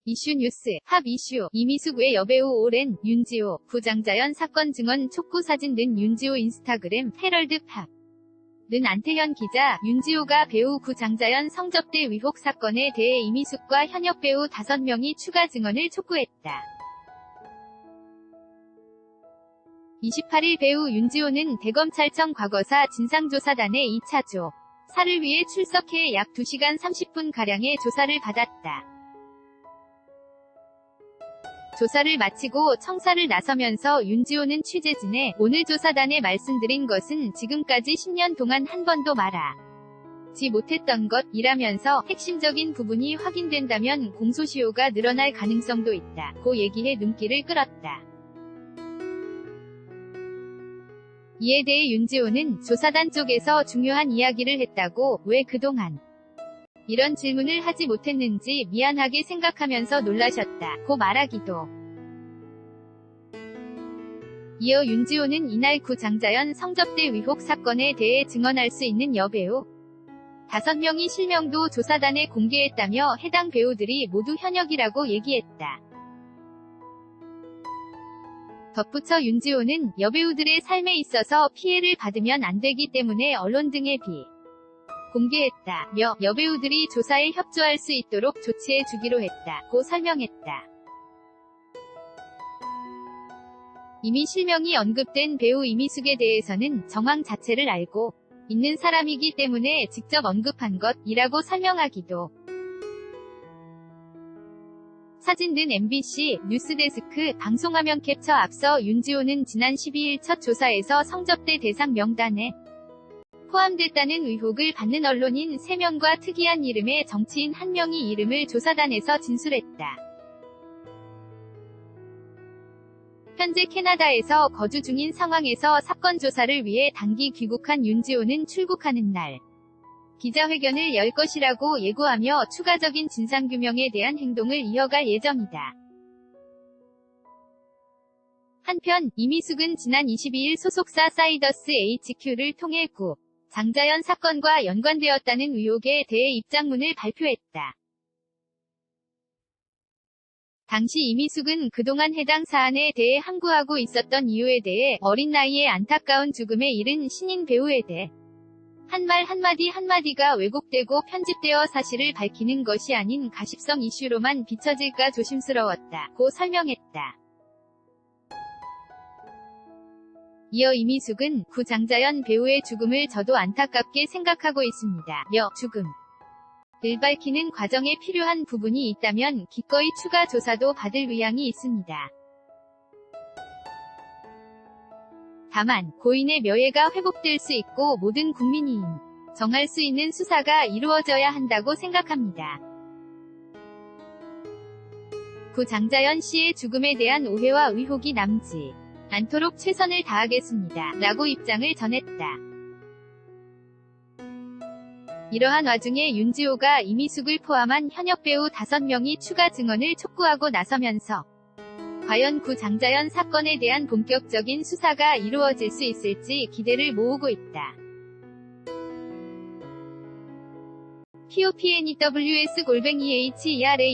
이슈 뉴스, 합 이슈, 이미숙 외 여배우 오랜, 윤지호, 구장자연 사건 증언 촉구 사진 는 윤지호 인스타그램, 헤럴드 팝. 는 안태현 기자, 윤지호가 배우 구장자연 성접대 의혹 사건에 대해 이미숙과 현역 배우 5명이 추가 증언을 촉구했다. 28일 배우 윤지호는 대검찰청 과거사 진상조사단의 2차 조사를 위해 출석해 약 2시간 30분가량의 조사를 받았다. 조사를 마치고 청사를 나서면서 윤지호는 취재진에 오늘 조사단에 말씀드린 것은 지금까지 10년 동안 한 번도 말하지 못했던 것이라면서 핵심적인 부분이 확인된다면 공소시효가 늘어날 가능성도 있다. 고 얘기해 눈길을 끌었다. 이에 대해 윤지호는 조사단 쪽에서 중요한 이야기를 했다고, 왜 그동안 이런 질문을 하지 못했는지 미안하게 생각하면서 놀라셨다. 고 말하기도. 이어 윤지호는 이날 구장자연 성접대 의혹 사건에 대해 증언할 수 있는 여배우 5명이 실명도 조사단에 공개했다며 해당 배우들이 모두 현역이라고 얘기했다. 덧붙여 윤지호는 여배우들의 삶에 있어서 피해를 받으면 안 되기 때문에 언론 등에 공개했다며 여배우들이 조사에 협조할 수 있도록 조치해 주기로 했다고 설명했다. 이미 실명이 언급된 배우 이미숙에 대해서는 정황 자체를 알고 있는 사람이기 때문에 직접 언급한 것이라고 설명하기도. 사진 는 MBC 뉴스데스크 방송화면 캡처. 앞서 윤지호는 지난 12일 첫 조사에서 성접대 대상 명단에 포함됐다는 의혹을 받는 언론인 3명과 특이한 이름의 정치인 1명이 이름을 조사단에서 진술했다. 현재 캐나다에서 거주 중인 상황에서 사건 조사를 위해 단기 귀국한 윤지호는 출국하는 날 기자회견을 열 것이라고 예고하며 추가적인 진상규명에 대한 행동을 이어갈 예정이다. 한편 이미숙은 지난 22일 소속사 사이더스 HQ를 통해 구장자연 사건과 연관되었다는 의혹에 대해 입장문을 발표했다. 당시 이미숙은 그동안 해당 사안에 대해 항구하고 있었던 이유에 대해 어린 나이에 안타까운 죽음에 이른 신인 배우에 대해 한 말 한마디가 왜곡되고 편집되어 사실을 밝히는 것이 아닌 가십성 이슈로만 비춰질까 조심스러웠다. 고 설명했다. 이어 이미숙은 구장자연 배우의 죽음을 저도 안타깝게 생각하고 있습니다. 며 죽음을 밝히는 과정에 필요한 부분이 있다면 기꺼이 추가 조사도 받을 의향이 있습니다. 다만 고인의 명예가 회복될 수 있고 모든 국민이 정할 수 있는 수사가 이루어져야 한다고 생각합니다. 구장자연 씨의 죽음에 대한 오해와 의혹이 남지 않도록 최선을 다하겠습니다. 라고 입장을 전했다. 이러한 와중에 윤지호가 이미숙을 포함한 현역 배우 5명이 추가 증언을 촉구하고 나서면서 과연 구장자연 사건에 대한 본격적인 수사가 이루어질 수 있을지 기대를 모으고 있다. popnews-hera